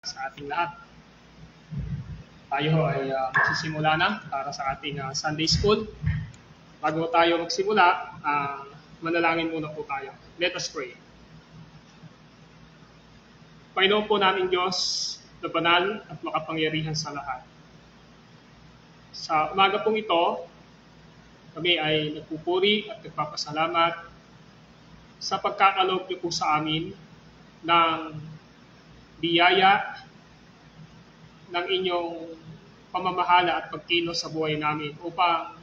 sa ating lahat. Tayo ay magsisimula na para sa ating Sunday School. Bago tayo magsimula, manalangin muna po tayo. Let us pray. Panginoon po namin Diyos na banal at makapangyarihan sa lahat. Sa umaga pong ito, kami ay nagpupuri at nagpapasalamat sa pagkakaloob niyo po sa amin ng biyaya ng inyong pamamahala at pagkilos sa buhay namin upang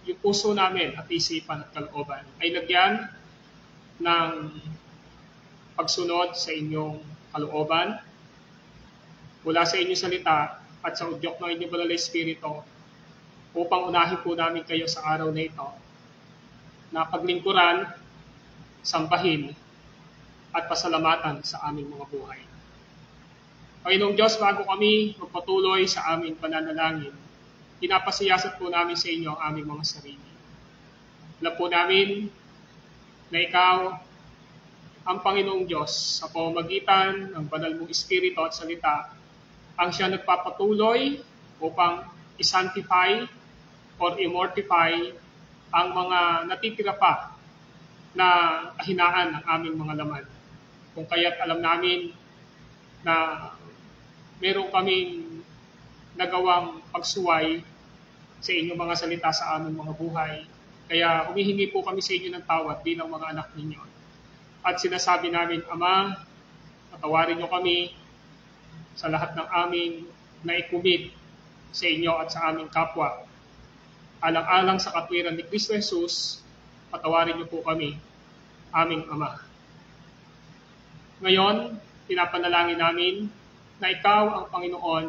yung puso namin at isipan at kalooban ay lagyan ng pagsunod sa inyong kalooban mula sa inyong salita at sa udyok ng inyong banal na Espiritu upang unahin po namin kayo sa araw na ito na paglingkuran, sambahin at pasalamatan sa aming mga buhay. Panginoong Diyos, bago kami magpatuloy sa aming pananalangin, pinapasiyasat po namin sa inyo ang aming mga sarili. Alam po namin na Ikaw ang Panginoong Diyos sa pamamagitan ng banal mong Espiritu at salita ang siya nagpapatuloy upang i-sanctify or immortify ang mga natitira pa na kahinaan ng aming mga laman. Kung kaya't alam namin na meron kaming nagawang pagsuway sa inyong mga salita sa aming mga buhay. Kaya humihingi po kami sa inyo ng tawad bilang mga anak ninyo. At sinasabi namin, Ama, patawarin niyo kami sa lahat ng aming naikumit sa inyo at sa aming kapwa. Alang-alang sa katwiran ni Kristo Jesus, patawarin niyo po kami, aming Ama. Ngayon, pinapanalangin namin na Ikaw ang Panginoon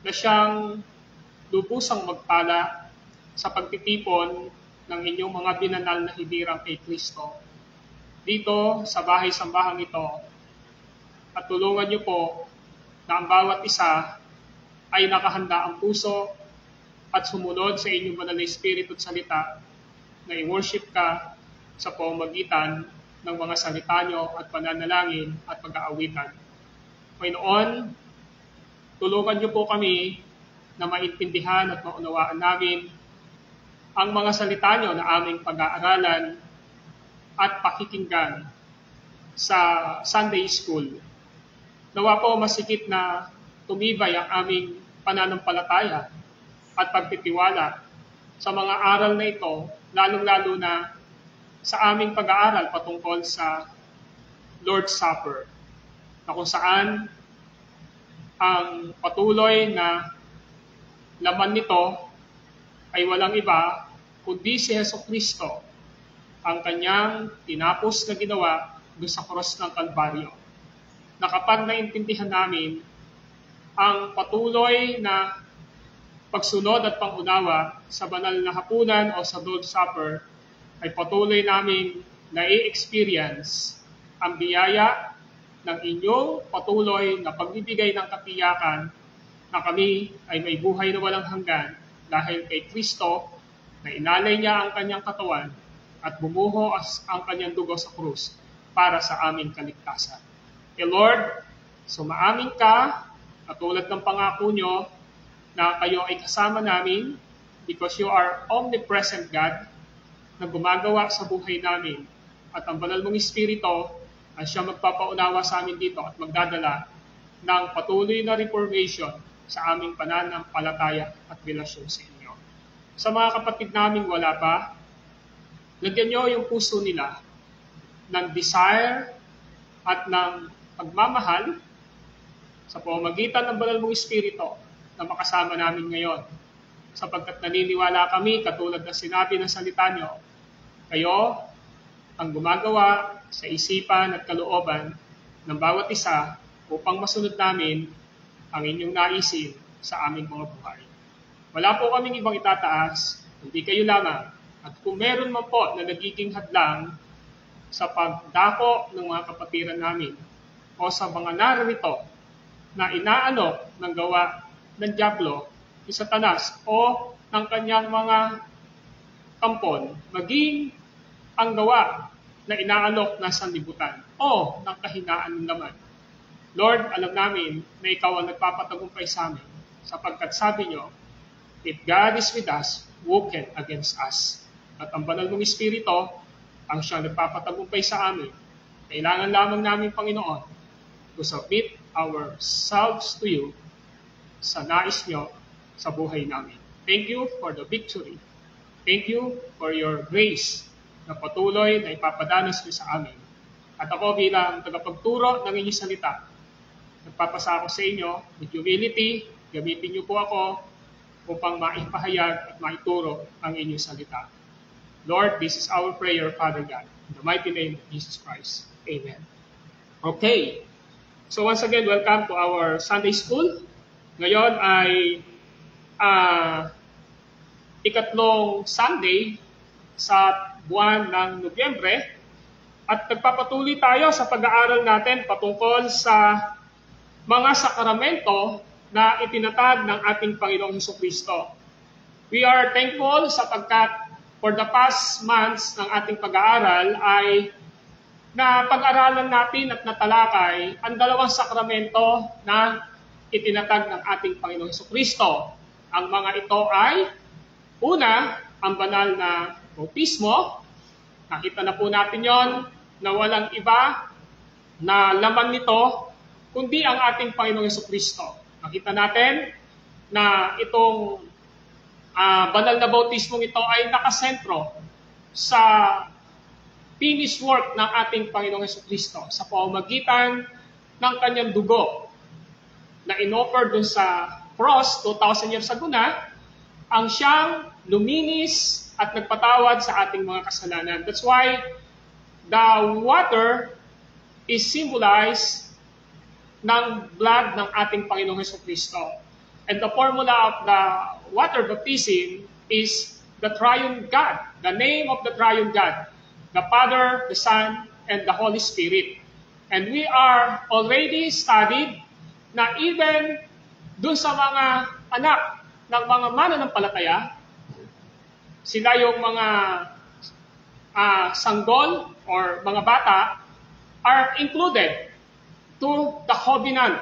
na siyang lubusang magpala sa pagtitipon ng inyong mga binanal na hidirang kay Kristo dito sa bahay-sambahang ito at tulungan niyo po na ang bawat isa ay nakahanda ang puso at sumunod sa inyong banal na Espiritu at salita na i-worship ka sa pamamagitan ng mga salita nyo at pananalangin at pag-aawitan. Panginoon, tulungan niyo po kami na maintindihan at maunawaan namin ang mga salita nyo na aming pag-aaralan at pakikinggan sa Sunday School. Nawa po masikip na tumibay ang aming pananampalataya at pagtitiwala sa mga aral na ito, lalong-lalo na sa aming pag-aaral patungkol sa Lord's Supper, na kung saan ang patuloy na laman nito ay walang iba kundi si Jesucristo, ang kanyang tinapos na ginawa doon sa cross ng Kalbaryo. Na kapag naintindihan namin ang patuloy na pagsunod at pangunawa sa banal na hapunan o sa Lord's Supper, ay patuloy namin na i-experience ang biyaya ng inyong patuloy na pagbibigay ng katiyakan na kami ay may buhay na walang hanggan dahil kay Kristo na inalay niya ang kanyang katawan at bumuho ang kanyang dugo sa krus para sa aming kaligtasan. Kaya Lord, sumaamin ka at tulad ng pangako nyo na kayo ay kasama namin because you are omnipresent God na gumagawa sa buhay namin at ang banal mong Espiritu ay siya magpapaunawa sa amin dito at magdadala ng patuloy na reformation sa aming pananampalataya at relasyon sa inyo. Sa mga kapatid namin wala pa, lagyan nyo yung puso nila ng desire at ng pagmamahal sa pamamagitan ng banal mong Espiritu na makasama namin ngayon. Sapagkat naniniwala kami, katulad na sinabi ng salita nyo, kayo ang gumagawa sa isipan at kalooban ng bawat isa upang masunod namin ang inyong naisip sa aming mga buhay. Wala po kaming ibang itataas, hindi kayo lamang. At kung meron man po na nagiging hadlang sa pagdako ng mga kapatiran namin o sa mga narito na inaalok ng gawa ng Diablo, ni Satanas o ng kanyang mga kampon, maging ang gawa na inaalok na sanlibutan o ng kahinaan ng laman, Lord, alam namin na ikaw ang nagpapatagumpay sa amin, sapagkat sabi nyo, if God is with us, who can against us? At ang banal mong Espiritu, ang siyang nagpapatagumpay sa amin. Kailangan lamang namin, Panginoon, to submit ourselves to you sa nais nyo sa buhay namin. Thank you for the victory. Thank you for your grace na patuloy na ipapadanas nyo sa amin. At ako bilang tagapagturo ng inyong salita, nagpapasa ako sa inyo with humility, gamitin niyo po ako upang maipahayag at maituro ang inyong salita. Lord, this is our prayer, Father God. In the mighty name of Jesus Christ. Amen. Okay. So once again, welcome to our Sunday School. Ngayon ay ikatlong Sunday sa buwan ng Nobyembre at nagpapatuloy tayo sa pag-aaral natin patungkol sa mga sakramento na itinatag ng ating Panginoong Hesukristo. We are thankful sapagkat for the past months ng ating pag-aaral ay na pag-aralan natin at natalakay ang dalawang sakramento na itinatag ng ating Panginoong Hesukristo. Ang mga ito ay, una, ang banal na bautismo. Nakita na po natin yon na walang iba na laman nito kundi ang ating Panginoong Hesukristo. Nakita natin na itong banal na bautismong ito ay nakasentro sa finished work ng ating Panginoong Hesukristo sa pamamagitan ng kanyang dugo na inoffer dun sa cross 2,000 years ago na ang siyang luminis at nagpatawad sa ating mga kasalanan. That's why the water is symbolized ng blood ng ating Panginoong Hesukristo. And the formula of the water baptism is the Triune God, the name of the Triune God, the Father, the Son, and the Holy Spirit. And we are already studied na even dun sa mga anak ng mga mananampalataya, sila yung mga sanggol or mga bata are included to the covenant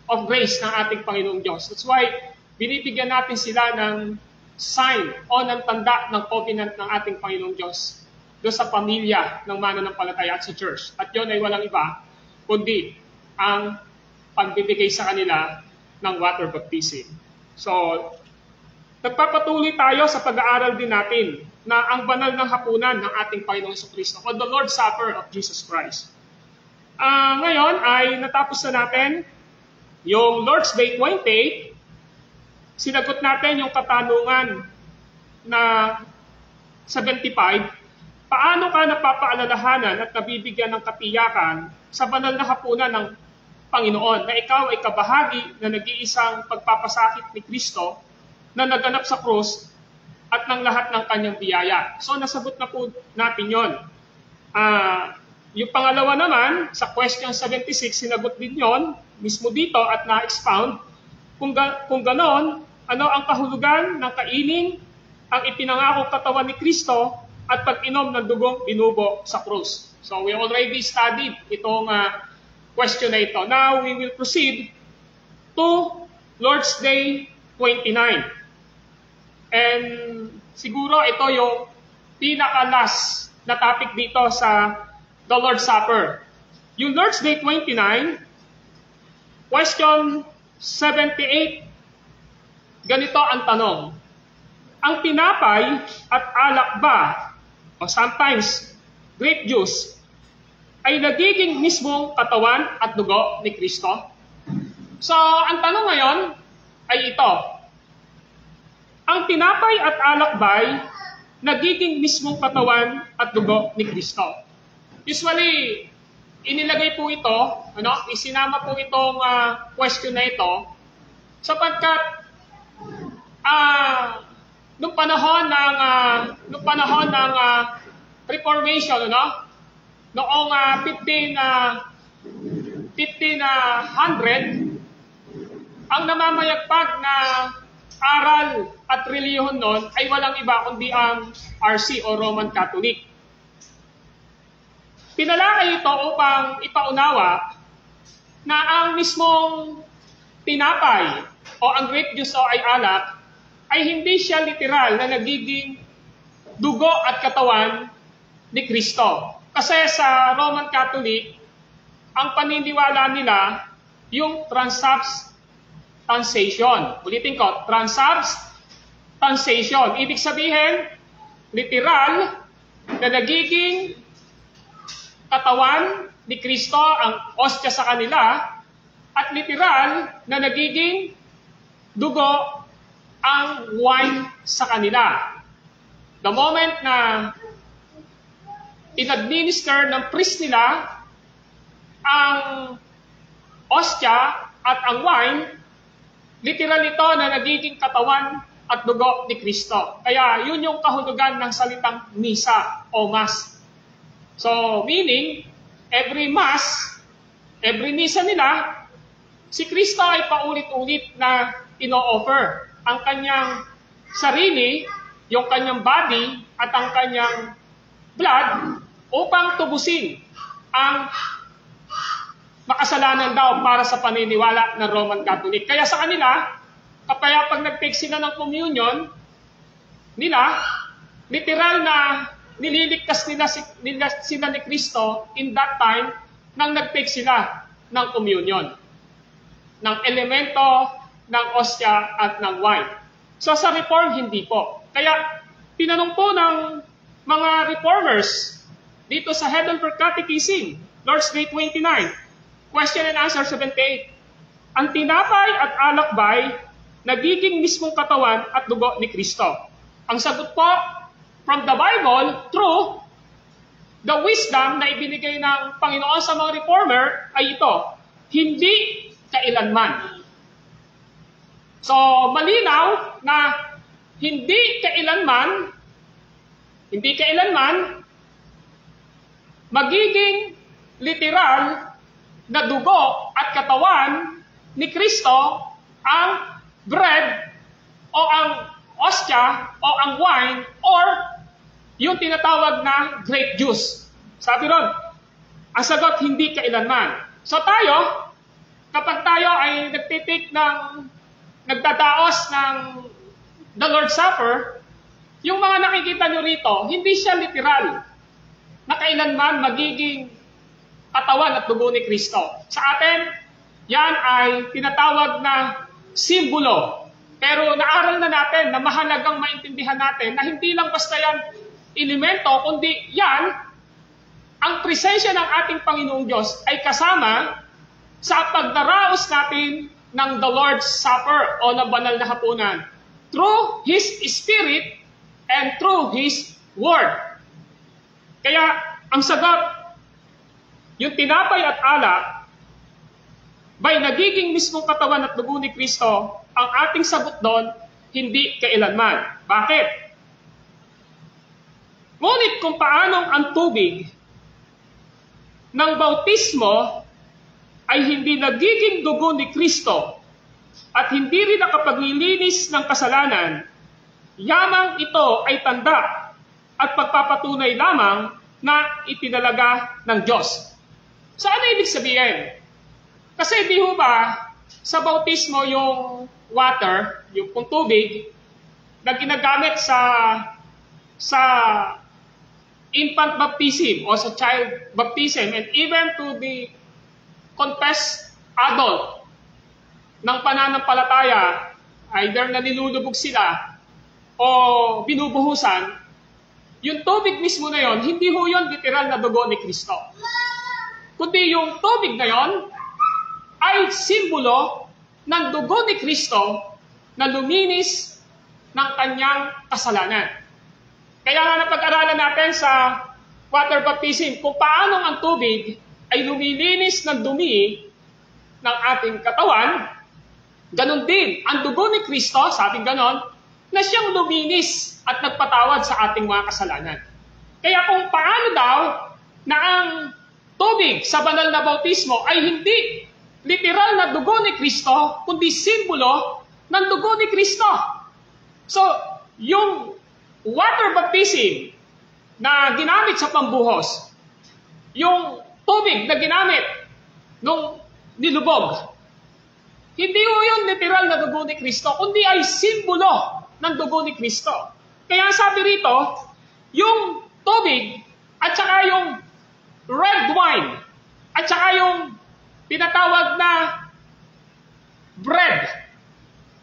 of grace ng ating Panginoong Diyos. That's why binibigyan natin sila ng sign o ng tanda ng covenant ng ating Panginoong Diyos doon sa pamilya ng mananampalataya at sa church. At yun ay walang iba kundi ang pagbibigay sa kanila ng water baptism. So, nagpapatuloy tayo sa pag-aaral din natin na ang banal ng hapunan ng ating Panginoong Hesukristo o the Lord's Supper of Jesus Christ. Ngayon ay natapos na natin yung Lord's Day 28. Sinagot natin yung katanungan na 75. Paano ka napapaalalahanan at nabibigyan ng katiyakan sa banal na hapunan ng Panginoon na ikaw ay kabahagi na nag-iisang pagpapasakit ni Kristo na naganap sa krus at ng lahat ng kanyang biyaya? So nasagot na po natin yon. Yung pangalawa naman, sa question 76, sinagot din yon mismo dito at na-expound. Kung ganon, ano ang kahulugan ng kainin ang ipinangako katawan ni Kristo at pag-inom ng dugong binubo sa krus? So we already studied itong question na ito. Now we will proceed to Lord's Day 29. And siguro ito yung pinaka-last na topic dito sa the Lord's Supper. Yung Lord's Day 29, question 78, ganito ang tanong. Ang tinapay at alak ba, o sometimes grape juice, ay nagiging mismong katawan at dugo ni Kristo? So, ang tanong ngayon ay ito. Ang tinapay at alak ba'y nagiging mismong katawan at dugo ni Kristo? Usually, inilagay po ito, isinama po itong question na ito sapagkat nung panahon ng Reformation, noong 1500, ang namamayagpag na aral at reliyon noon ay walang iba kundi ang RC o Roman Catholic. Pinalakay ito upang ipaunawa na ang mismong tinapay o ang grape juice o ay alak ay hindi siya literal na nagiging dugo at katawan ni Kristo. Kasi sa Roman Catholic, ang paniniwala nila yung transubstantiation. Ulitin ko, transubstantiation. Ibig sabihin, literal na nagiging katawan ni Kristo ang ostya sa kanila at literal na nagiging dugo ang wine sa kanila. The moment na in-administer ng priest nila ang ostya at ang wine, literal ito na nagiging katawan at dugo ni Kristo. Kaya yun yung kahulugan ng salitang misa o mass. So, meaning, every mass, every misa nila, si Kristo ay paulit-ulit na ino-offer ang kanyang sarili, yung kanyang body, at ang kanyang blood upang tubusin ang makasalanan daw para sa paniniwala ng Roman Catholic. Kaya sa kanila, kapag nag-take sila ng communion nila, literal na nililigtas sila ni Kristo in that time nang nag-take sila ng communion, ng elemento, ng ostya at ng wine. So sa Reform, hindi po. Kaya tinanong po ng mga Reformers dito sa Heidelberg Catechism, Lord's Day 29, question and answer 78, ang tinapay at alak ba'y nagiging mismong katawan at dugo ni Kristo? Ang sagot po, from the Bible, through the wisdom na ibinigay ng Panginoon sa mga Reformer ay ito, hindi kailanman. So, malinaw na hindi kailanman magiging literal na dugo at katawan ni Kristo ang bread o ang ostya o ang wine or yung tinatawag na grape juice. Sabi ron, ang sagot, hindi kailanman. So tayo, kapag tayo ay nagtataos ng the Lord's Supper, yung mga nakikita nyo rito, hindi siya literal na kailanman magiging katawan at dugo ni Kristo. Sa atin, yan ay tinatawag na simbolo. Pero naaral na natin na mahalagang maintindihan natin na hindi lang basta yan elemento, kundi yan, ang presensya ng ating Panginoong Diyos ay kasama sa pagdaraos natin ng the Lord's Supper o ng banal na hapunan through His Spirit and through His Word. Kaya, ang sagot, yung tinapay at alak, by nagiging mismong katawan at dugo ni Kristo, ang ating sagot doon, hindi kailanman. Bakit? Ngunit kung paanong ang tubig ng bautismo ay hindi nagiging dugo ni Kristo at hindi rin nakapaglilinis ng kasalanan, yamang ito ay tanda at pagpapatunay lamang na itinalaga ng Diyos. So ano ibig sabihin? Kasi di ho ba sa bautismo yung water, yung tubig, na ginagamit sa infant baptism o sa child baptism and even to the confessed adult ng pananampalataya, either na nilulubog sila o binubuhusan, yung tubig mismo na yon, hindi ho yun literal na dugo ni Kristo. Kundi yung tubig na yon ay simbolo ng dugo ni Kristo na luminis ng kanyang kasalanan. Kaya nga napag-aralan natin sa water baptism kung paano ang tubig ay lumilinis ng dumi ng ating katawan, ganun din ang dugo ni Kristo, sabing ganon, na siyang luminis at nagpatawad sa ating mga kasalanan. Kaya kung paano daw na ang tubig sa banal na bautismo ay hindi literal na dugo ni Kristo, kundi simbolo ng dugo ni Kristo. So, yung water baptism na ginamit sa pambuhos, yung tubig na ginamit nung nilubog. Hindi ho yun literal na dugo ni Kristo, kundi ay simbolo ng dugo ni Kristo. Kaya sabi rito, yung tubig at saka yung red wine at saka yung tinatawag na bread,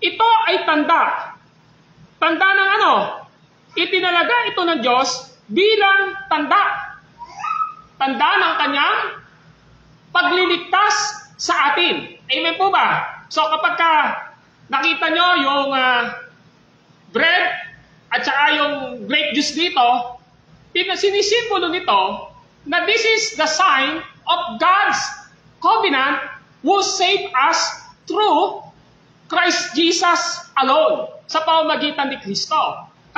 ito ay tanda. Tanda ng ano? Itinalaga ito ng Diyos bilang tanda. Tanda ng kanyang pagliligtas sa atin. Amen po ba? So kapag nakita nyo yung bread at saka yung grape juice dito, sinisimbolo nito na this is the sign of God's covenant who saved us through Christ Jesus alone, sa pamamagitan ni Kristo.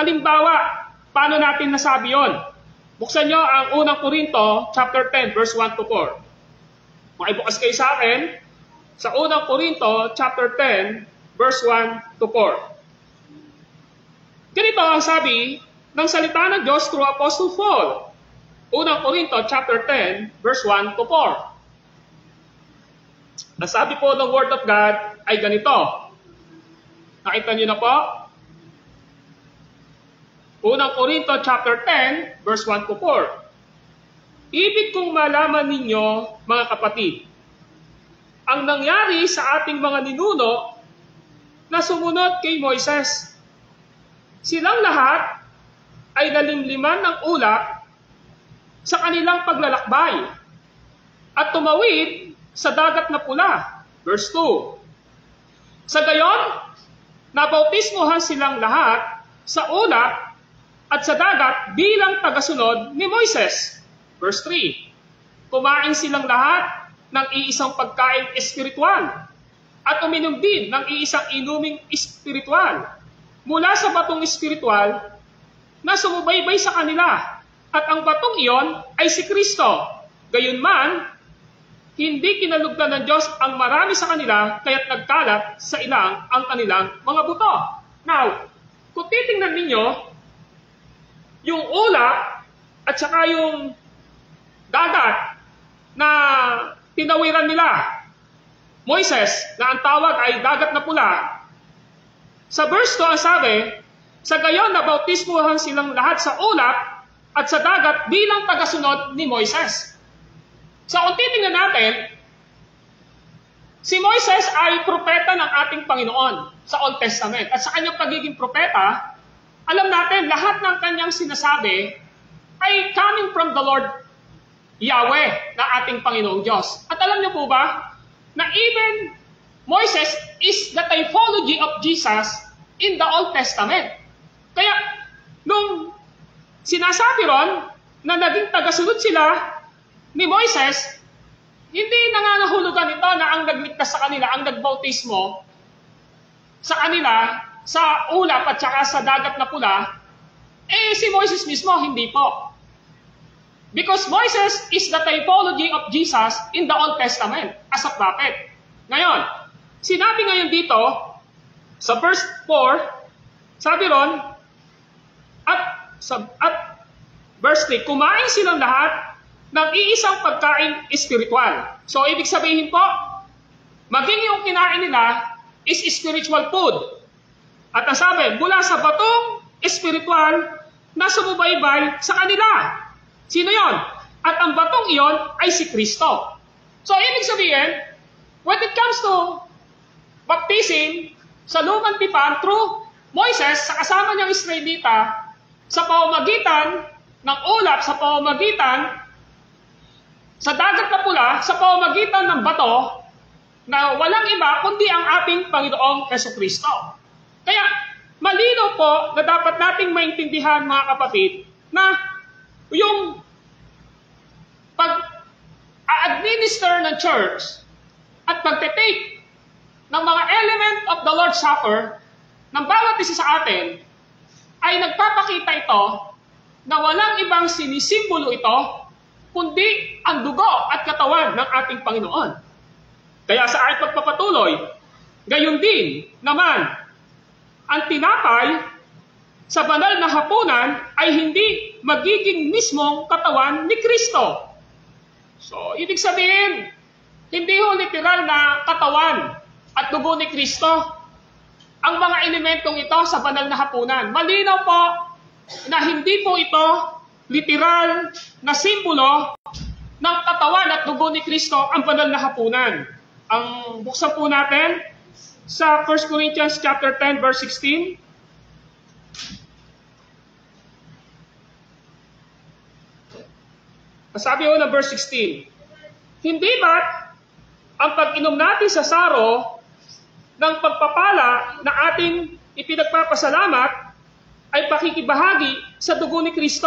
Halimbawa, paano natin nasabi yon? Buksan nyo ang unang Korinto, chapter 10, verse 1 to 4. Makibukas kayo sa akin, sa unang Korinto, chapter 10, verse 1 to 4. Ganito ang sabi ng salita ng Diyos through Apostle Paul. Unang Korinto, chapter 10, verse 1 to 4. Nasabi po ng Word of God ay ganito. Nakita niyo na po? Unang Korinto chapter 10, verse 1 to 4. Ibig kong malaman ninyo, mga kapatid, ang nangyari sa ating mga ninuno na sumunod kay Moises. Silang lahat ay nalimliman ng ulap sa kanilang paglalakbay at tumawid sa dagat na pula. Verse 2. Sa gayon, nabautismohan silang lahat sa ulap at sa dagat bilang tagasunod ni Moises. Verse 3. Kumain silang lahat ng iisang pagkain espiritual at uminom din ng iisang inuming espiritual mula sa batong espiritual na sumubaybay sa kanila. At ang batong iyon ay si Kristo. Gayunman, hindi kinalugdan ng Diyos ang marami sa kanila, kaya't nagkalat sa ilang ang kanilang mga buto. Now, kung titingnan ninyo, yung ulap at saka yung dagat na tinawiran nila, Moises, na ang tawag ay dagat na pula, sa verse 2 ang sabi, sa gayon na bautismuhan silang lahat sa ulap at sa dagat bilang tagasunod ni Moises. So kung titingnan natin, si Moises ay propeta ng ating Panginoon sa Old Testament. At sa kanyang pagiging propeta, alam natin lahat ng kanyang sinasabi ay coming from the Lord Yahweh na ating Panginoong Diyos. At alam niyo po ba na even Moises is the typology of Jesus in the Old Testament. Kaya nung sinasabi ron na naging tagasunod sila ni Moises, hindi nangangahulugan ito na ang nagligtas sa kanila, ang nagbautismo sa kanila, sa ulap at saka sa dagat na pula, si Moises mismo, hindi po. Because Moises is the typology of Jesus in the Old Testament as a prophet. Ngayon, sinabi ngayon dito, sa verse 4, sabi ron, at verse 3, kumain silang lahat ng iisang pagkain espiritual. So, ibig sabihin po, maging yung kinain nila is spiritual food. At ang sabi, mula sa batong espiritual na sumubaybay sa kanila. Sino yon? At ang batong iyon ay si Kristo. So, ibig sabihin, when it comes to baptism sa lumang tipan through Moises sa kasama niyang Israelita sa pamamagitan ng ulap, sa pamamagitan sa dagat na pula, sa pamamagitan ng bato na walang iba kundi ang ating Panginoong Jesucristo. Kaya malino po na dapat nating maintindihan, mga kapatid, na yung pag-administer ng church at pagte-take ng mga element of the Lord's Supper ng bawat isa sa atin ay nagpapakita ito na walang ibang sinisimbolo ito kundi ang dugo at katawan ng ating Panginoon. Kaya sa ating pagpapatuloy, gayon din naman, ang tinapay sa banal na hapunan ay hindi magiging mismong katawan ni Kristo. So, ibig sabihin, Hindi ho literal na katawan at dugo ni Kristo ang mga elementong ito sa banal na hapunan. Malinaw po na hindi po ito literal na simbolo ng katawan at dugo ni Kristo ang banal na hapunan. Ang buksan po natin sa 1 Corinthians chapter 10 verse 16. Sabi ho na verse 16, hindi ba't ang pag-inom natin sa saro ng pagpapala na ating ipinagpapasalamat ay pakikibahagi sa dugo ni Kristo?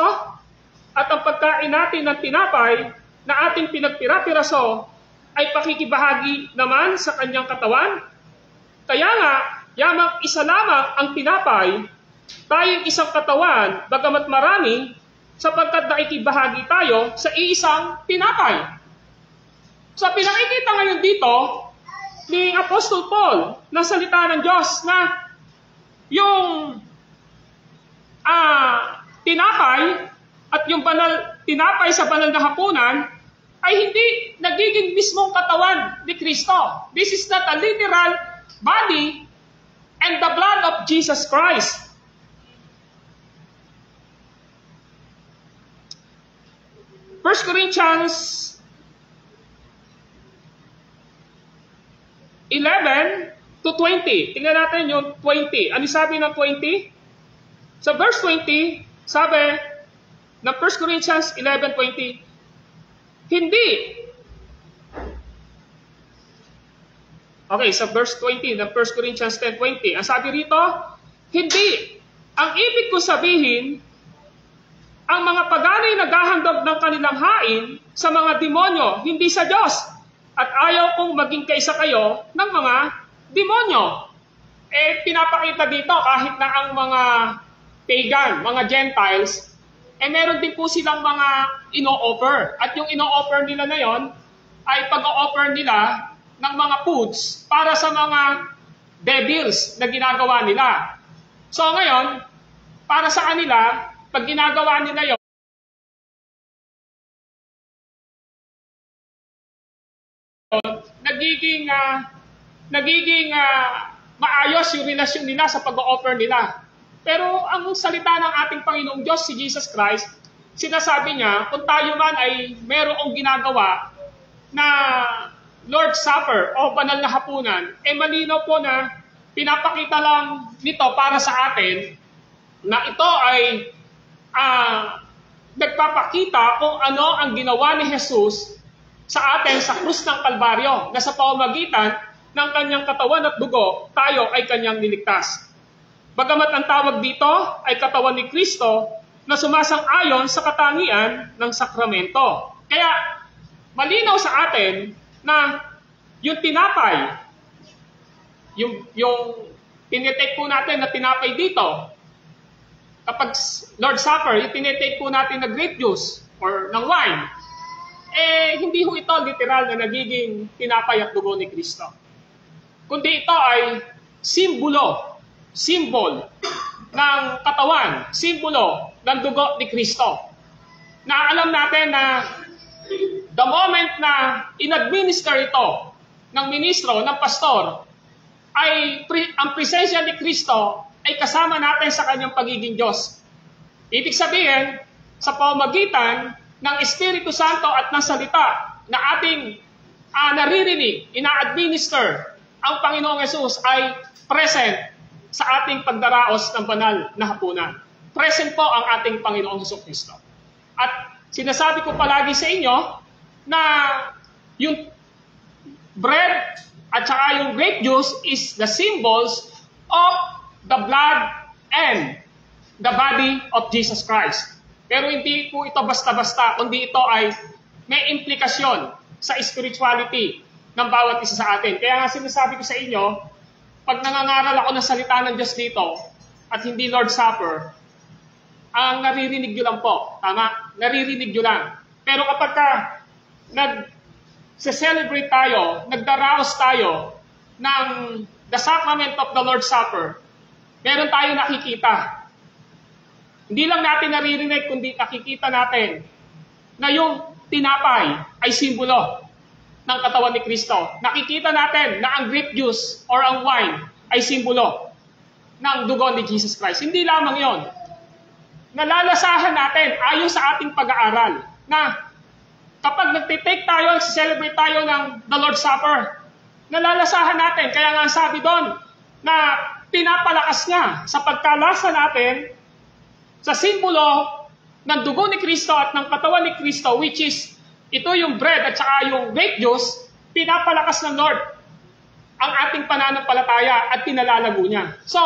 At ang pagkain natin ng tinapay na ating pinagpira-piraso ay pakikibahagi naman sa kanyang katawan? Kaya nga, yamang isa lamang ang tinapay, tayong isang katawan, bagamat marami, sapagkat nakikibahagi tayo sa iisang tinapay. So pinakikita ngayon dito ni Apostol Paul na salita ng Diyos na yung tinapay at yung tinapay sa banal na hapunan ay hindi nagiging mismong katawan ni Kristo. This is not a literal body and the blood of Jesus Christ. 1 Corinthians 11 to 20. Tingnan natin yung 20. Ano sabi ng 20? Sa verse 20, sabi ng 1 Corinthians 11:20, hindi. Okay, sa verse 20 ng 1 Corinthians 10:20, ang sabi rito, hindi. Ang ibig ko sabihin, ang mga paganay naghahandog ng kanilang hain sa mga demonyo, hindi sa Diyos. At ayaw kong maging kaisa kayo ng mga demonyo. Pinapakita dito kahit na ang mga pagan, mga Gentiles, meron din po silang mga ino-offer. At yung ino-offer nila na yon ay pag-o-offer nila ng mga foods para sa mga devils na ginagawa nila. So ngayon, para sa kanila, pag ginagawa nila yun, nagiging maayos yung relasyon nila sa pag-o-offer nila. Pero ang salita ng ating Panginoong Diyos, si Jesus Christ, sinasabi niya, kung tayo man ay merong ginagawa na Lord's Supper o banal na hapunan, malinaw po na pinapakita lang nito para sa atin na ito ay nagpapakita kung ano ang ginawa ni Jesus sa atin sa krus ng Kalbaryo, na sa pamamagitan ng kanyang katawan at dugo, tayo ay kanyang niligtas. Bagamat ang tawag dito ay katawan ni Kristo na sumasang-ayon sa katangian ng sakramento. Kaya malinaw sa atin na yung tinapay, yung tinitake po natin na tinapay dito, kapag Lord's Supper, yung tinitake po natin na grape juice or ng wine, hindi ho ito literal na nagiging tinapay at dugo ni Kristo. Kundi ito ay symbol ng katawan, simbolo ng dugo ni Kristo. Na alam natin na the moment na in-administer ito ng ministro, ng pastor, ay ang presensya ni Kristo ay kasama natin sa kanyang pagiging Diyos. Ibig sabihin, sa pamamagitan ng Espiritu Santo at ng salita na ating naririnig, ina-administer, ang Panginoong Yesus ay present sa ating pagdaraos ng banal na hapunan. Present po ang ating Panginoong Jesucristo. At sinasabi ko palagi sa inyo na yung bread at saka yung grape juice is the symbols of the blood and the body of Jesus Christ. Pero hindi po ito basta-basta, kundi ito ay may implikasyon sa spirituality ng bawat isa sa atin. Kaya nga sinasabi ko sa inyo, pag nangangaral ako ng salita ng Diyos dito at hindi Lord's Supper, ang naririnig nyo lang po. Tama? Naririnig nyo lang. Pero kapag nag-celebrate tayo, nagdaraos tayo ng the sacrament of the Lord's Supper, meron tayong nakikita. Hindi lang natin naririnig, kundi nakikita natin na yung tinapay ay simbolo ng katawan ni Kristo. Nakikita natin na ang grape juice or ang wine ay simbolo ng dugo ni Jesus Christ. Hindi lamang yon. Nalalasahan natin ayon sa ating pag-aaral na kapag nagtitake tayo, celebrate tayo ng the Lord's Supper, nalalasahan natin. Kaya nga sabi doon na pinapalakas niya sa pagkalasa natin sa simbolo ng dugo ni Kristo at ng katawan ni Kristo, which is ito yung bread at saka yung grape juice, pinapalakas ng Lord ang ating pananampalataya at pinalalago niya. So,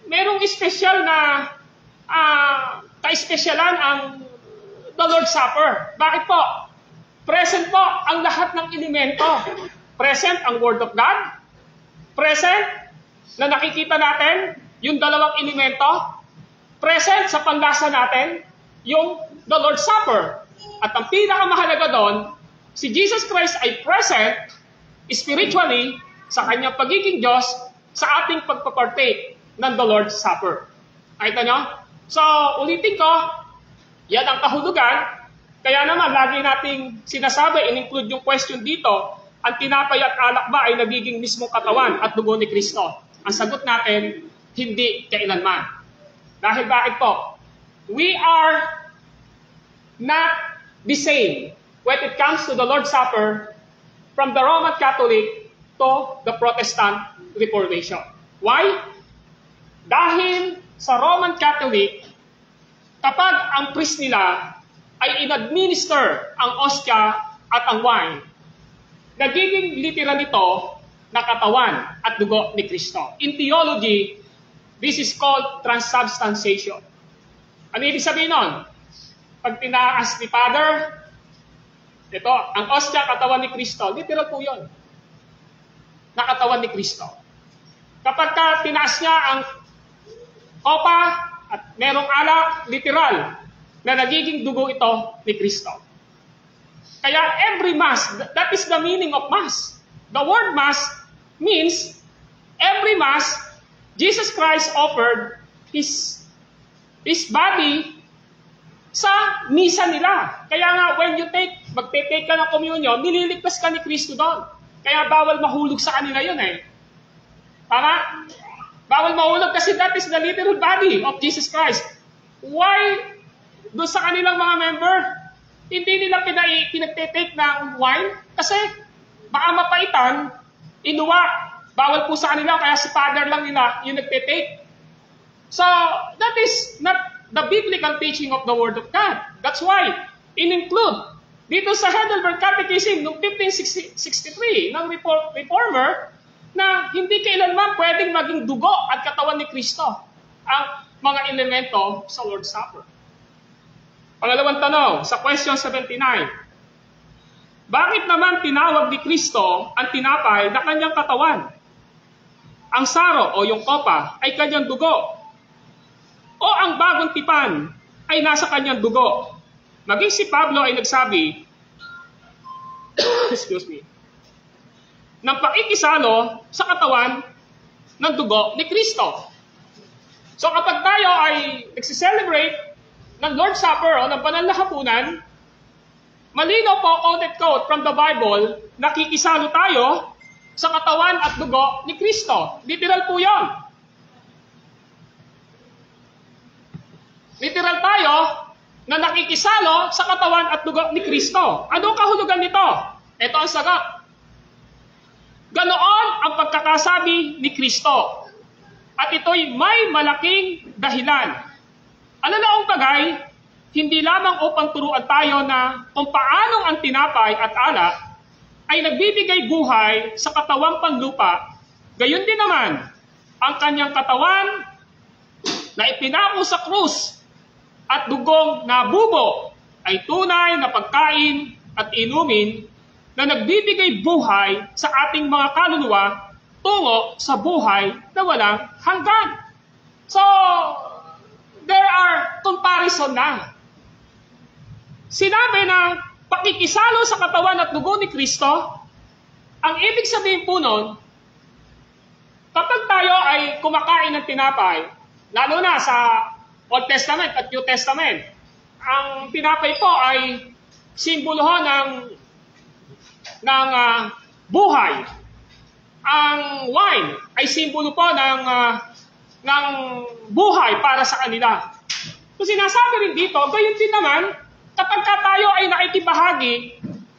merong espesyal na ka-espesyalan ang the Lord's Supper. Bakit po? Present po ang lahat ng elemento. Present ang Word of God. Present na nakikita natin yung dalawang elemento. Present sa panlasa natin yung the Lord's Supper. At ang pinakamahalaga doon, si Jesus Christ ay present spiritually sa kanyang pagiging Diyos sa ating pagpapartake ng the Lord's Supper. Nakita nyo? So, ulitin ko, yan ang kahulugan. Kaya naman, lagi nating sinasabi, in-include yung question dito, ang tinapay at alak ba ay nagiging mismong katawan at dugo ni Kristo? Ang sagot natin, hindi kailanman. Dahil bakit po? We are not the same when it comes to the Lord's Supper from the Roman Catholic to the Protestant Reformation. Why? Dahil sa Roman Catholic, kapag ang priest nila ay in-administer ang ostia at ang wine, nagiging literal ito na katawan at dugo ni Kristo. In theology, this is called transubstantiation. Ano ibig sabihin nun? Pag tinaas ni Father, ito, ang ostia, katawan ni Kristo, literal po yun. Na katawan ni Kristo. Kapag tinaas niya ang kopa at merong alak, literal, na nagiging dugo ito ni Kristo. Kaya every Mass, that is the meaning of Mass. The word Mass means every Mass, Jesus Christ offered His body sa misa nila. Kaya nga, when you magte-take ka ng communion, nililigtas ka ni Kristo doon. Kaya bawal mahulog sa kanila yun eh. Tama? Bawal mahulog kasi that is the literal body of Jesus Christ. Why? Doon sa kanilang mga member, hindi nila pinagte-take ng wine kasi baka mapaitan, inuwa. Bawal po sa kanila, kaya si Father lang nila yung nagte-take. So, that is not the biblical teaching of the Word of God. That's why, in-include dito sa Heidelberg Catechism noong 1563 ng Reformer na hindi kailanman pwedeng maging dugo at katawan ni Kristo ang mga elemento sa Lord's Supper. Pangalawang tanong, sa question 79. Bakit naman tinawag ni Kristo ang tinapay na kanyang katawan? Ang saro o yung kopa ay kanyang dugo. O ang bagong tipan ay nasa kanyang dugo. Maging si Pablo ay nagsabi, excuse me, ng pakikisalo sa katawan ng dugo ni Kristo. So kapag tayo ay nagsiselebrate ng Lord's Supper o ng banal na hapunan, malinaw po, quote from the Bible, nakikisalo tayo sa katawan at dugo ni Kristo. Literal po yun. Literal tayo na nakikisalo sa katawan at dugo ni Kristo. Ano ang kahulugan nito? Ito ang sagot. Ganoon ang pagkakasabi ni Kristo. At ito'y may malaking dahilan. Ano na ang bagay, hindi lamang upang turuan tayo na kung paanong ang tinapay at alak ay nagbibigay buhay sa katawang panlupa, gayon din naman ang kanyang katawan na ipinako sa krus at dugong nabubo ay tunay na pagkain at inumin na nagbibigay buhay sa ating mga kaluluwa tungo sa buhay na walang hanggan. So, there are comparison na. Sinabi na pakikisalo sa katawan at dugo ni Kristo, ang ibig sabihin po nun, kapag tayo ay kumakain ng tinapay, lalo na sa Old Testament at New Testament, ang tinapay po ay simbolo ng ng buhay. Ang wine ay simbolo po ng buhay para sa kanila. So sinasabi rin dito, gayon din naman, kapag tayo ay nakikibahagi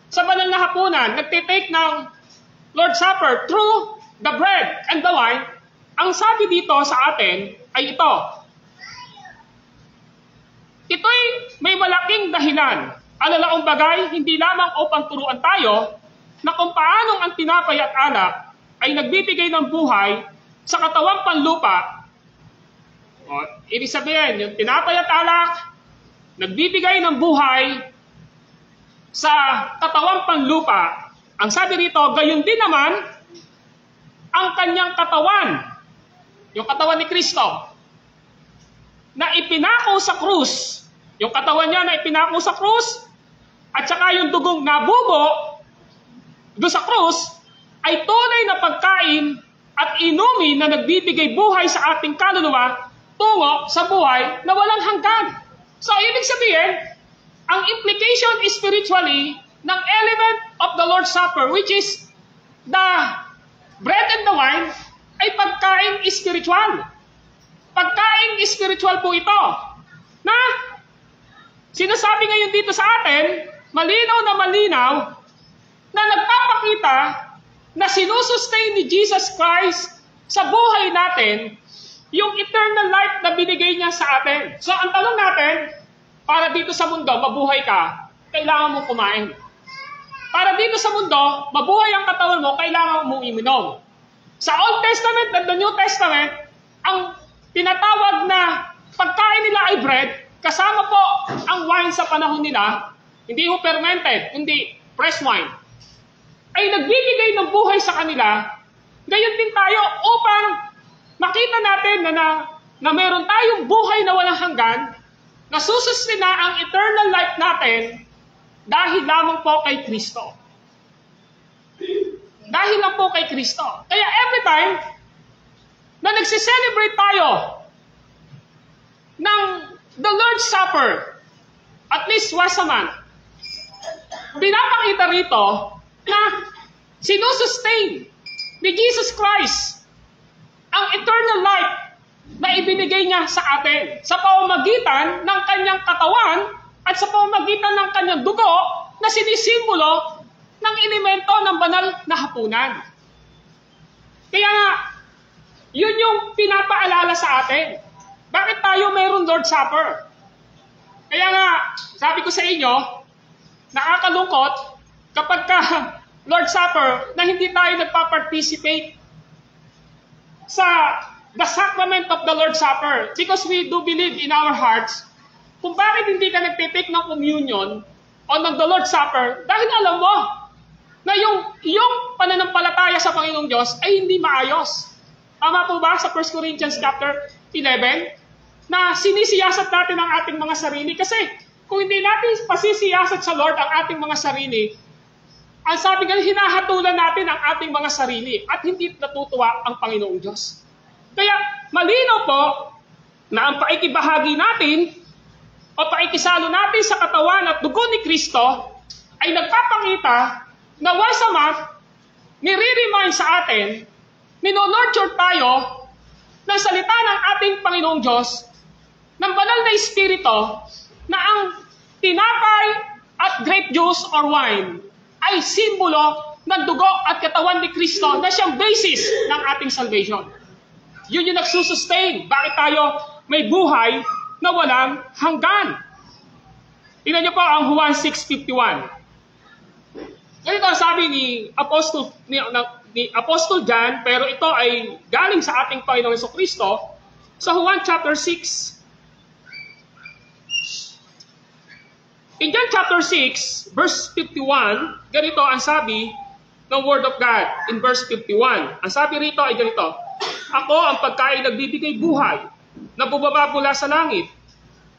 sa banal na hapunan, nagtitake ng Lord's Supper through the bread and the wine, ang sabi dito sa atin ay ito. Ito'y may malaking dahilan. Alalaong bagay, hindi lamang upang turuan tayo na kung paanong ang tinapay at alak ay nagbibigay ng buhay sa katawang panlupa. O, ibig sabihin, yung tinapay at alak, nagbibigay ng buhay sa katawang panlupa. Ang sabi rito, gayon din naman, ang kanyang katawan, yung katawan ni Kristo, na ipinako sa krus, yung katawan niya na ipinako sa krus, at saka yung dugong nabubo doon sa krus, ay tunay na pagkain at inumin na nagbibigay buhay sa ating kaluluwa tungo sa buhay na walang hanggan. So, ibig sabihin, ang implication is spiritually ng element of the Lord's Supper, which is the bread and the wine, ay pagkain spiritual. Pagkain spiritual po ito. Na, sinasabi ngayon dito sa atin, malinaw na nagpapakita na sinusustain ni Jesus Christ sa buhay natin yung eternal life na binigay niya sa atin. So, ang tanong natin, para dito sa mundo, mabuhay ka, kailangan mo kumain. Para dito sa mundo, mabuhay ang katawan mo, kailangan mo uminom. Sa Old Testament at the New Testament, ang tinatawag na pagkain nila ay bread, kasama po ang wine sa panahon nila, hindi ho fermented, hindi fresh wine, ay nagbibigay ng buhay sa kanila. Gayon din tayo upang makita natin na meron tayong buhay na walang hanggan, na susustina ang eternal life natin dahil lamang po kay Kristo. Dahil lang po kay Kristo. Kaya every time na nagsiselebrate tayo ng the Lord's Supper, at least once a month, pinapakita rito na sinusustain ni Jesus Christ ang eternal life na ibinigay niya sa atin sa pamamagitan ng kanyang katawan at sa pamamagitan ng kanyang dugo na sinisimbolo ng elemento ng banal na hapunan. Kaya nga, yun yung pinapaalala sa atin. Bakit tayo mayroon Lord's Supper? Kaya nga, sabi ko sa inyo, nakakalungkot kapag ka Lord's Supper na hindi tayo nagpa-participate sa the sacrament of the Lord's Supper, because we do believe in our hearts kung bakit hindi ka nagtitake ng communion o ng the Lord's Supper, dahil alam mo na yung pananampalataya sa Panginoong Diyos ay hindi maayos. Tama po ba sa 1 Corinthians chapter 11 na sinisiyasat natin ang ating mga sarili? Kasi kung hindi natin pasisiyasat sa Lord ang ating mga sarili, ang sabi nga, hinahatulan natin ang ating mga sarili at hindi natutuwa ang Panginoong Diyos. Kaya malinaw po na ang paikibahagi natin o paikisalo natin sa katawan at dugo ni Kristo ay nagpapakita na once a month, nire-remind sa atin, nino-nurture tayo ng salita ng ating Panginoong Diyos, ng banal na Espiritu, na ang tinapay at grape juice or wine ay simbolo ng dugo at katawan ni Kristo na siyang basis ng ating salvation. Yun yung nagsusustain. Bakit tayo may buhay na walang hanggan? Tingnan niyo po ang Juan 6:51. Ganito ang sabi ni Apostle John, pero ito ay galing sa ating Panginoong Jesucristo sa Juan chapter 6. In John chapter 6, verse 51, ganito ang sabi ng Word of God in verse 51. Ang sabi rito ay ganito, ako ang pagkain nagbibigay buhay na bumaba mula sa langit.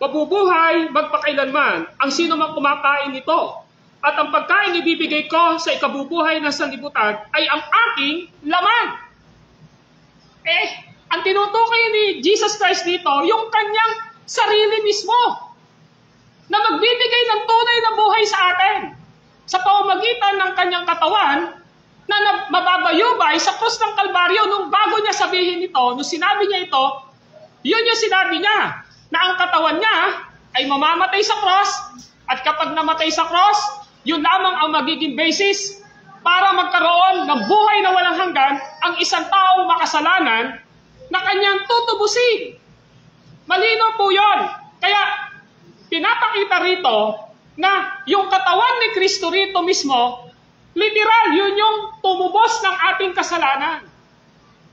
Mabubuhay magpakailanman ang sino mang kumakain nito. At ang pagkain ibibigay ko sa ikabubuhay ng sanlibutan ay ang aking laman. Ang tinutukoy ni Jesus Christ dito, yung kanyang sarili mismo na magbibigay ng tunay na buhay sa atin. sa pamamagitan ng kanyang katawan na mababayubay sa krus ng Kalbaryo. Nung bago niya sabihin ito, nung sinabi niya ito, yun yung sinabi niya, na ang katawan niya ay mamamatay sa cross, at kapag namatay sa cross, yun lamang ang magiging basis para magkaroon ng buhay na walang hanggan ang isang taong makasalanan na kanyang tutubusin. Malino po yun. Kaya pinapakita rito na yung katawan ni Kristo rito mismo, literal, yun yung tumubos ng ating kasalanan.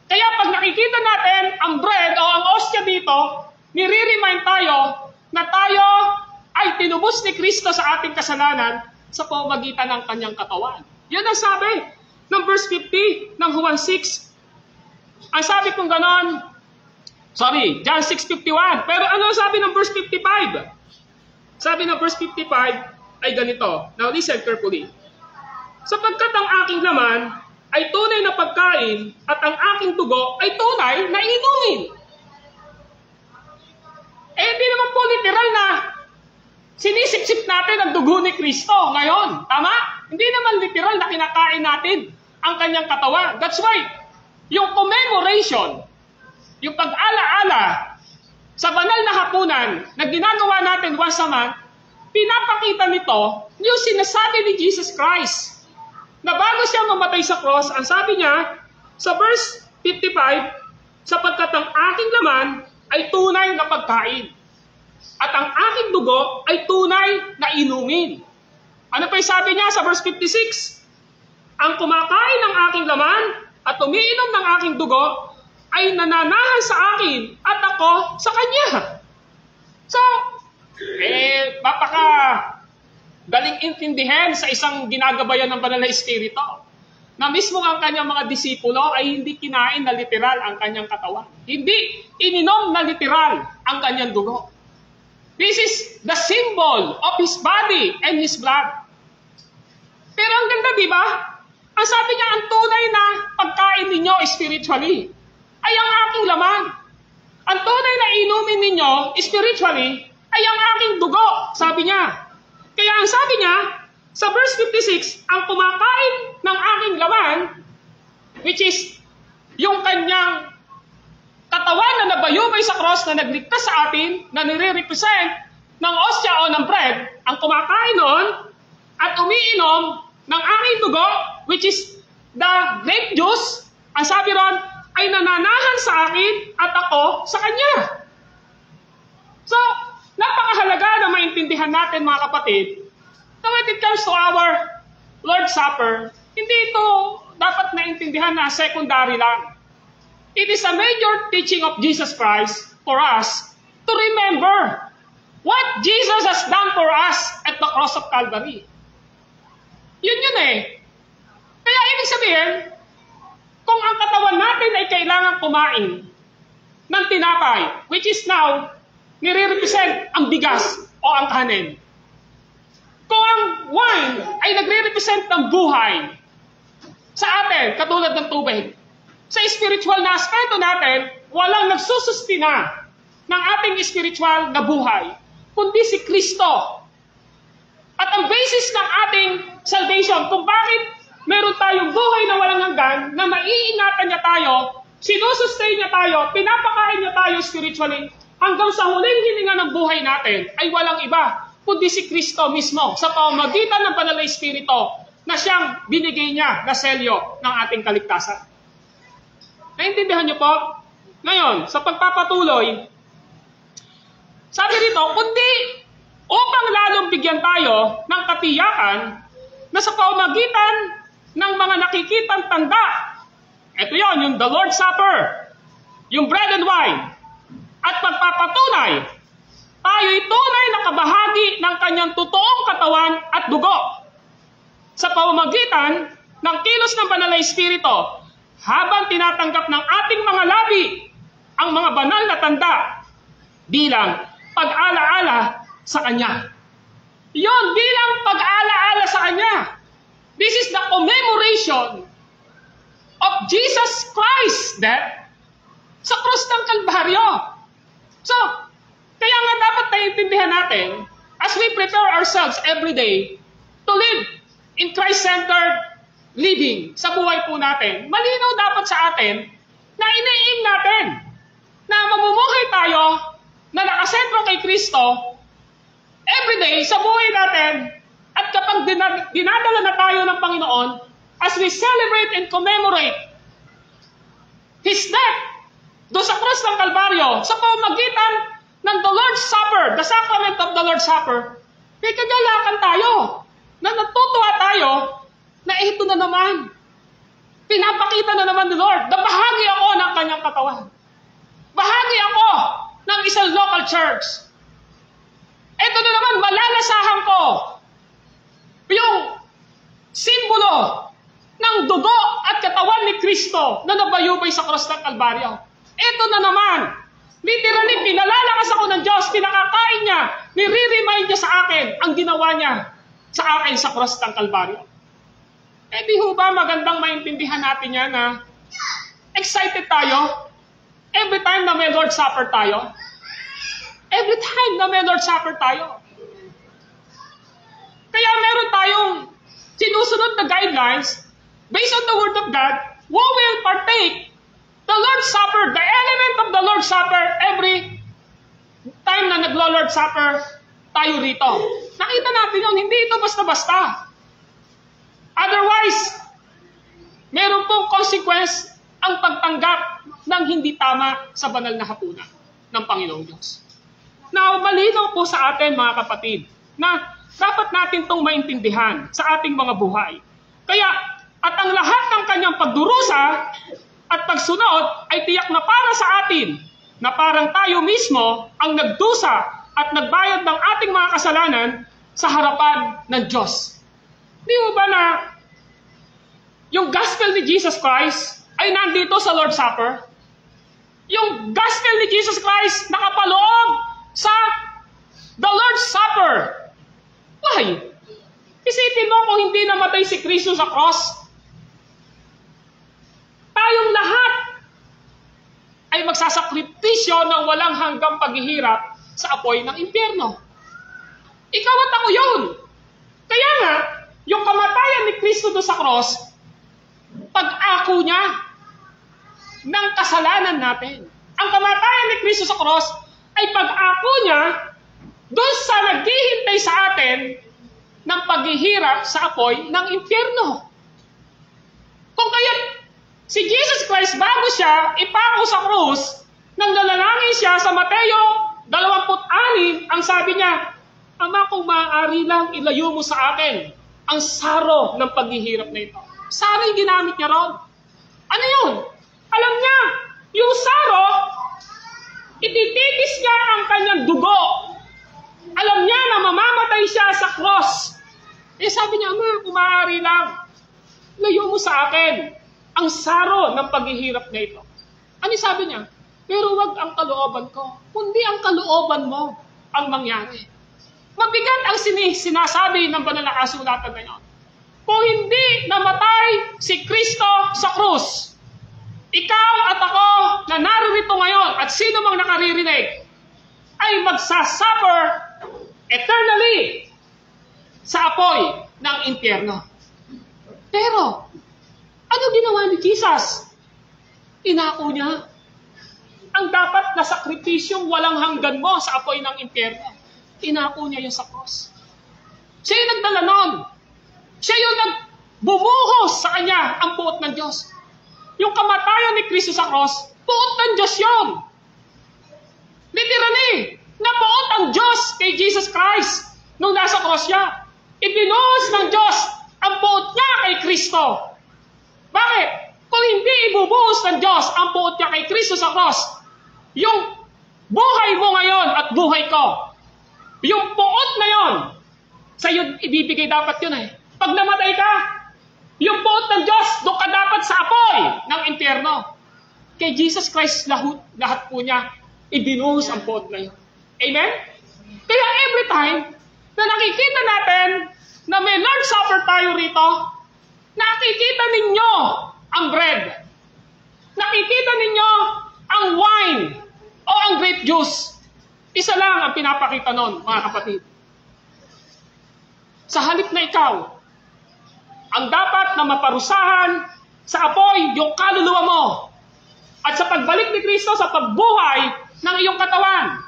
Kaya pag nakikita natin ang bread o ang ostya dito, nire-remind tayo na tayo ay tinubos ni Kristo sa ating kasalanan sa pamamagitan ng kanyang katawan. Yan ang sabi ng verse 50 ng Juan 6. Ang sabi kong ganon, John 6:51. Pero ano sabi ng verse 55? Sabi ng verse 55 ay ganito. Now listen carefully. Sapagkat ang aking laman ay tunay na pagkain at ang aking dugo ay tunay na inumin. Hindi naman po literal na sinisip-sip natin ang dugo ni Kristo ngayon. Tama? Hindi naman literal na kinakain natin ang kanyang katawan. That's why, yung commemoration, yung pag-ala-ala sa banal na hapunan na ginagawa natin once a month, pinapakita nito yung sinasabi ni Jesus Christ. Na bago siya mamatay sa cross, ang sabi niya sa verse 55, sapagkat ang aking laman ay tunay na pagkain, at ang aking dugo ay tunay na inumin. Ano pa yung sabi niya sa verse 56? Ang kumakain ng aking laman at umiinom ng aking dugo ay nananahan sa akin at ako sa kanya. So, mapaka galing intindihan sa isang ginagabayan ng Banal na Espiritu na mismo ang kanyang mga disipulo ay hindi kinain na literal ang kanyang katawan. Hindi ininom na literal ang kanyang dugo. This is the symbol of His body and His blood. Pero ang ganda, di ba? Ang sabi niya, ang tunay na pagkain ninyo spiritually ay ang aking laman. Ang tunay na inumin ninyo spiritually ay ang aking dugo, sabi niya. Kaya ang sabi niya, sa verse 56, ang kumakain ng aking laman, which is yung kanyang katawan na nabayubay sa cross na nagligtas sa atin, na nire-represent ng ostya o ng bread, ang kumakain noon at umiinom ng aking dugo, which is the grape juice, ang sabi ron, ay nananahan sa akin at ako sa kanya. So, napakahalaga na maintindihan natin mga kapatid, na when it comes to our Lord's Supper, hindi ito dapat naintindihan na secondary lang. It is a major teaching of Jesus Christ for us to remember what Jesus has done for us at the cross of Calvary. Yun eh. Kaya ibig sabihin, kung ang katawan natin ay kailangan kumain ng tinapay, which is now, nire-represent ang bigas o ang kanin. Kung ang wine ay nagre-represent ng buhay sa atin, katulad ng tubig, sa spiritual na aspeto natin, walang nagsusustina ng ating spiritual na buhay, kundi si Kristo. At ang basis ng ating salvation, kung bakit meron tayong buhay na walang hanggan, na maiingatan niya tayo, sinusustain niya tayo, pinapakain niya tayo spiritually, hanggang sa huling hininga ng buhay natin, ay walang iba, kundi si Kristo mismo, sa pamamagitan ng Banal na Espiritu, na siyang binigay niya na selyo ng ating kaligtasan. Naintindihan niyo po? Ngayon, sa pagpapatuloy, sabi rito, kundi upang lalong bigyan tayo ng katiyakan na sa pamamagitan ng mga nakikitang tanda, ito yon, yung the Lord's Supper, yung bread and wine, at pagpapatunay, tayo'y tunay na kabahagi ng kanyang totoong katawan at dugo. Sa pamamagitan ng kilos ng Banal na Espiritu, habang tinatanggap ng ating mga labi ang mga banal na tanda bilang pag-ala-ala sa Kanya. Yon, bilang pag-ala-ala sa Kanya. This is the commemoration of Jesus Christ's death sa krus ng Kalbaryo. So, kaya nga dapat naiintindihan natin as we prepare ourselves every day to live in Christ-centered living sa buhay po natin, malinaw dapat sa atin na iniing natin na mamumuhay tayo na nakasentro kay Kristo everyday sa buhay natin, at kapag dinadala na tayo ng Panginoon, as we celebrate and commemorate His death doon sa cross ng Kalbaryo, sa pamamagitan ng the Lord's Supper, the sacrament of the Lord's Supper, may kagalakan tayo, na natutuwa tayo, na ito na naman, pinapakita na naman ni Lord, na bahagi ako ng kanyang katawan. Bahagi ako ng isang local church. Ito na naman, malalasahan ko yung simbolo ng dugo at katawan ni Kristo na nabayubay sa cross ng Kalbaryo. Ito na naman, literally, pinalalakas ako ng Diyos, pinakakain niya, nire-remind niya sa akin ang ginawa niya sa akin sa cross ng Kalbaryo. Eh di ho ba magandang maintindihan natin yan na excited tayo every time na may Lord's Supper tayo? Every time na may Lord's Supper tayo. Kaya meron tayong sinusunod na guidelines based on the Word of God, who will partake the Lord's Supper, the element of the Lord's Supper every time na naglo-Lord's Supper tayo rito. Nakita natin yun, hindi ito basta-basta. Otherwise, meron pong consequence ang pagtanggap ng hindi tama sa banal na hapunan ng Panginoong Diyos. Now, malinaw po sa atin mga kapatid, na dapat natin itong maintindihan sa ating mga buhay. Kaya, at ang lahat ng kanyang pagdurusa at pagsunod ay tiyak na para sa atin, na parang tayo mismo ang nagdusa at nagbayad ng ating mga kasalanan sa harapan ng Diyos. Di mo ba na yung gospel ni Jesus Christ ay nandito sa Lord's Supper? Yung gospel ni Jesus Christ nakapaloob sa the Lord's Supper. Why? Isipin mo kung hindi namatay si Kristo sa cross, tayong lahat ay magsasakripisyo ng walang hanggang paghihirap sa apoy ng impyerno. Ikaw at ako yun. Kaya nga, yung kamatayan ni Kristo doon sa cross, pag-ako niya ng kasalanan natin. Ang kamatayan ni Kristo sa cross ay pag-ako niya doon sa naghihintay sa atin ng paghihirap sa apoy ng impyerno. Kung kaya si Jesus Christ, bago siya ipako sa krus, nang nalalangin siya sa Mateo 26, ang sabi niya, Ama, kung maaari lang, ilayo mo sa akin ang saro ng paghihirap na ito. Saro yung ginamit niya ron. Ano yun? Alam niya, yung saro, itititis niya ang kanyang dugo. Alam niya na mamamatay siya sa cross. Eh sabi niya, Ama, kung maaari lang, ilayo mo sa akin ang saro ng paghihirap na ito. Ano sabi niya? Pero wag ang kalooban ko, kundi ang kalooban mo ang mangyari. Mabigat ang sinasabi ng banal na kasulatan na yun. Kung hindi namatay si Kristo sa krus, ikaw at ako na naririto ngayon at sino mang nakaririnig ay magsasuffer eternally sa apoy ng impyerno. Pero, ano ginawa ni Jesus? Inako niya ang dapat na sakripisyong walang hanggan mo sa apoy ng impyerno. Inako niya yung sa cross. Siya yung nagdala nun. Siya yung nagbumuhos sa kanya ang buot ng Diyos. Yung kamatayan ni Kristo sa cross, buot ng Diyos yun. Literally, nabuot ang Diyos kay Jesus Christ nung nasa cross siya. Ibinuhos ng Diyos ang buot niya kay Kristo. Bakit? Kung hindi ibubuhos ng Diyos ang buot niya kay Kristo sa cross, yung buhay mo ngayon at buhay ko, yung buot na yon, sa'yo ibibigay dapat yun eh. Pag namatay ka, yung buot ng Diyos, doon ka dapat sa apoy ng impyerno. Kay Jesus Christ, lahat po niya, ibinuhos ang buot na yun. Amen? Kaya every time na nakikita natin na may Lord's Supper tayo rito, nakikita ninyo ang bread. Nakikita ninyo ang wine o ang grape juice. Isa lang ang pinapakita nun, mga kapatid. Sa halip na ikaw Ang dapat na maparusahan sa apoy, yung kaluluwa mo. At sa pagbalik ni Kristo, sa pagbuhay ng iyong katawan.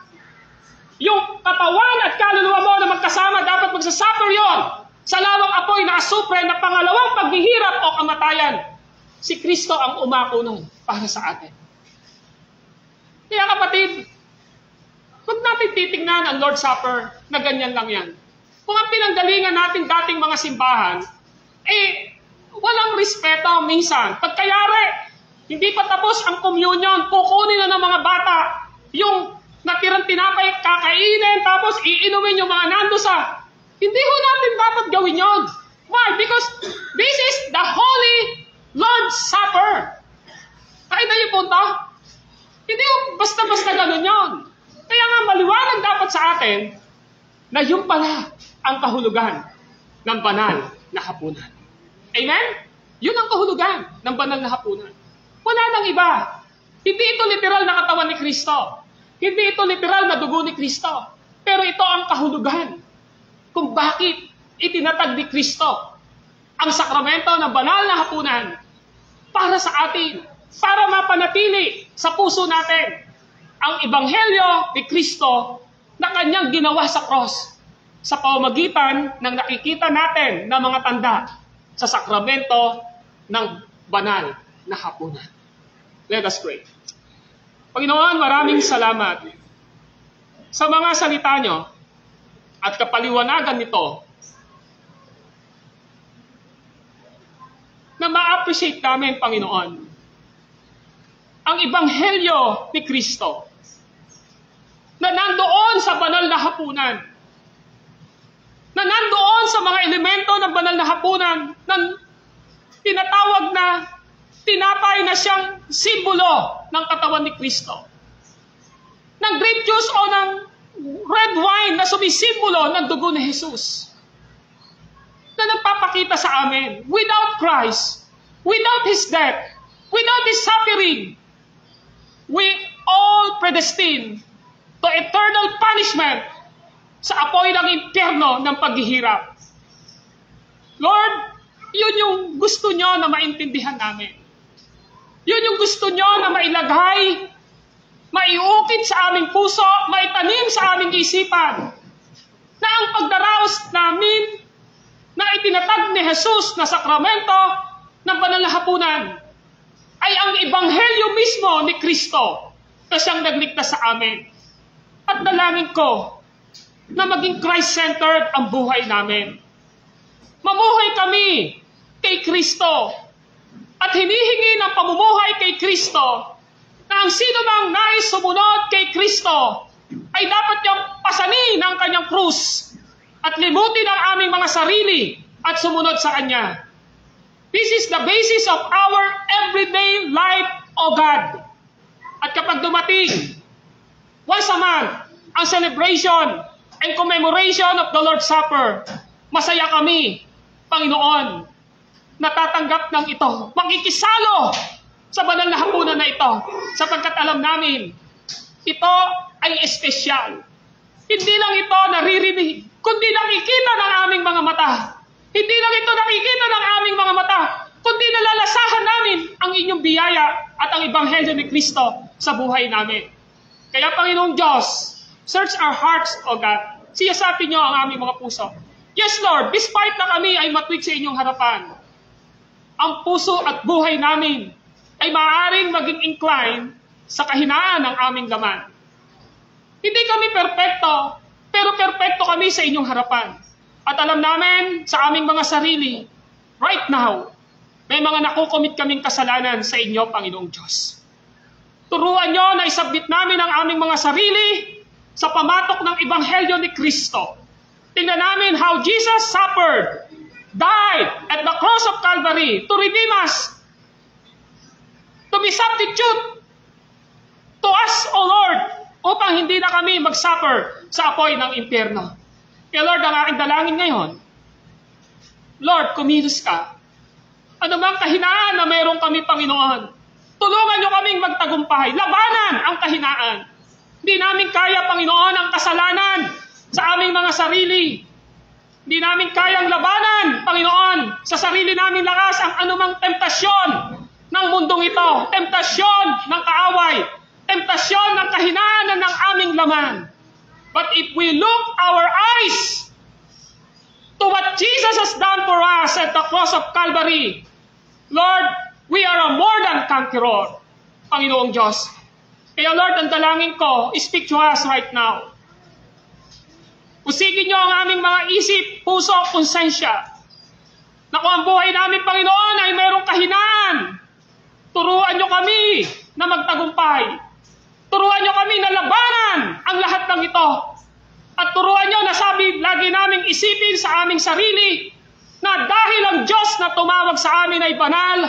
Yung katawan at kaluluwa mo na magkasama, dapat magsasuffer yon sa lawang apoy na asupre na pangalawang paghihirap o kamatayan. Si Kristo ang umako nun para sa atin. Kaya kapatid, huwag natin titignan ang Lord's Supper na ganyan lang yan. Kung ang pinanggalingan natin dating mga simbahan, walang respeto minsan. Pagkayari, hindi pa tapos ang communion, kukunin na ng mga bata yung natirang tinapay, kakainin, tapos iinumin yung mga nando sa... Hindi ho natin dapat gawin yon. Why? Because this is the Holy Lord's Supper. Kaya na yung punto? Hindi basta-basta ganun yun. Kaya nga maliwanag dapat sa atin na yung pala ang kahulugan ng banal na hapunan. Amen? Yun ang kahulugan ng banal na hapunan. Wala nang iba. Hindi ito literal na katawan ni Kristo. Hindi ito literal na dugo ni Kristo. Pero ito ang kahulugan kung bakit itinatag ni Kristo ang sakramento ng banal na hapunan para sa atin. Para mapanatili sa puso natin ang ebanghelyo ni Kristo na kanyang ginawa sa cross sa pamamagitan ng nakikita natin na mga tanda sa sakramento ng banal na hapunan. Let us pray. Panginoon, maraming salamat sa mga salita nyo at kapaliwanagan nito na ma-appreciate namin, Panginoon, ang ebanghelyo ni Kristo na nandoon sa banal na hapunan, na nandoon sa mga elemento ng banal na hapunan na tinatawag na tinapay na siyang simbolo ng katawan ni Kristo, ng grape juice o ng red wine na sumisimbolo ng dugo ni Jesus, na nagpapakita sa amin, without Christ, without His death, without His suffering, we all predestined to eternal punishment sa apoy ng impyerno ng paghihirap. Lord, yun yung gusto nyo na maintindihan namin. Yun yung gusto nyo na mailagay, maiukit sa aming puso, maitanim sa aming isipan, na ang pagdaraos namin na itinatag ni Jesus na sakramento ng banal na hapunan ay ang ebanghelyo mismo ni Kristo na siyang nagligtas sa amin. At dalangin ko na maging Christ-centered ang buhay namin. Mamuhay kami kay Kristo at hinihingi ng pamumuhay kay Kristo na ang sino mang nais sumunod kay Kristo ay dapat niyang pasanin ang kanyang krus at limutin ang aming mga sarili at sumunod sa Kanya. This is the basis of our everyday life, O God. At kapag dumating, once a month, ang celebration and commemoration of the Lord's Supper, masaya kami, Panginoon, natatanggap ng ito. Makikisalo sa banal na hapunan na ito, sapagkat alam namin, ito ay espesyal. Hindi lang ito naririnig, kundi nakikita ng aming mga mata. Hindi lang ito nakikita ng aming mga mata, kundi nalalasahan namin ang inyong biyaya at ang ebanghelyo ni Kristo sa buhay namin. Kaya Panginoong Diyos, search our hearts, O God. Siyasapin niyo ang aming mga puso. Yes, Lord, despite na kami ay matwid sa inyong harapan, ang puso at buhay namin ay maaaring maging incline sa kahinaan ng aming laman. Hindi kami perpekto, pero perpekto kami sa inyong harapan. At alam namin sa aming mga sarili, right now, may mga nakukomit kaming kasalanan sa inyo, Panginoong Diyos. Turuan nyo na isabit namin ang aming mga sarili sa pamatok ng ebanghelyo ni Kristo. Tingnan namin how Jesus suffered, died at the cross of Calvary to redeem us, to be substitute to us, O Lord, upang hindi na kami mag-suffer sa apoy ng impyerno. Kaya Lord, ang aking dalangin ngayon, Lord, kumilos ka. Ano bang kahinaan na meron kami, Panginoon? Tulungan niyo kaming magtagumpay. Labanan ang kahinaan. Hindi namin kaya, Panginoon, ang kasalanan sa aming mga sarili. Hindi namin kayang labanan, Panginoon, sa sarili namin lakas ang anumang temptasyon ng mundong ito. Temptasyon ng kaaway. Temptasyon ng kahinaan ng aming laman. But if we look our eyes to what Jesus has done for us at the cross of Calvary, Lord, we are a more than conqueror, Panginoong Diyos. Kaya Lord, ang dalangin ko, speak to us right now. Usigin niyo ang aming mga isip, puso, konsensya. Na kung ang buhay namin, Panginoon, ay mayroong kahinaan. Turuan niyo kami na magtagumpay. Turuan niyo kami na labanan ang lahat ng ito. At turuan niyo na sabi lagi naming isipin sa aming sarili na dahil ang Diyos na tumawag sa amin ay banal,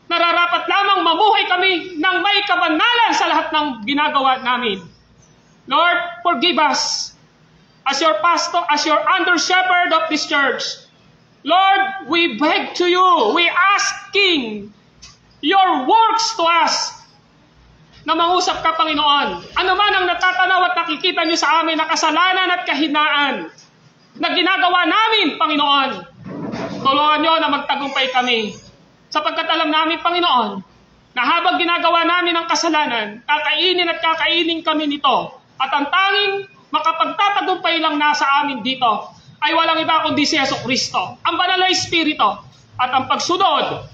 nararapat lamang mamuhay kami ng may kabanalan sa lahat ng ginagawa namin. Lord, forgive us as your pastor, as your under-shepherd of this church. Lord, we beg to you, we asking your works to us na mangusap ka, Panginoon. Ano man ang natatanaw at nakikita niyo sa amin na kasalanan at kahinaan na ginagawa namin, Panginoon, tulungan niyo na magtagumpay kami. Sapagkat alam namin, Panginoon, na habang ginagawa namin ang kasalanan, kakainin at kakainin kami nito. At ang tanging makapagtatagumpay lang nasa amin dito ay walang iba kundi si Jesucristo, ang banal na Espiritu, at ang pagsunod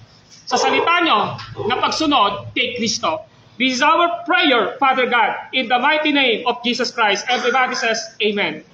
sa salita niyo na pagsunod kay Kristo. This is our prayer, Father God, in the mighty name of Jesus Christ. Everybody says, Amen.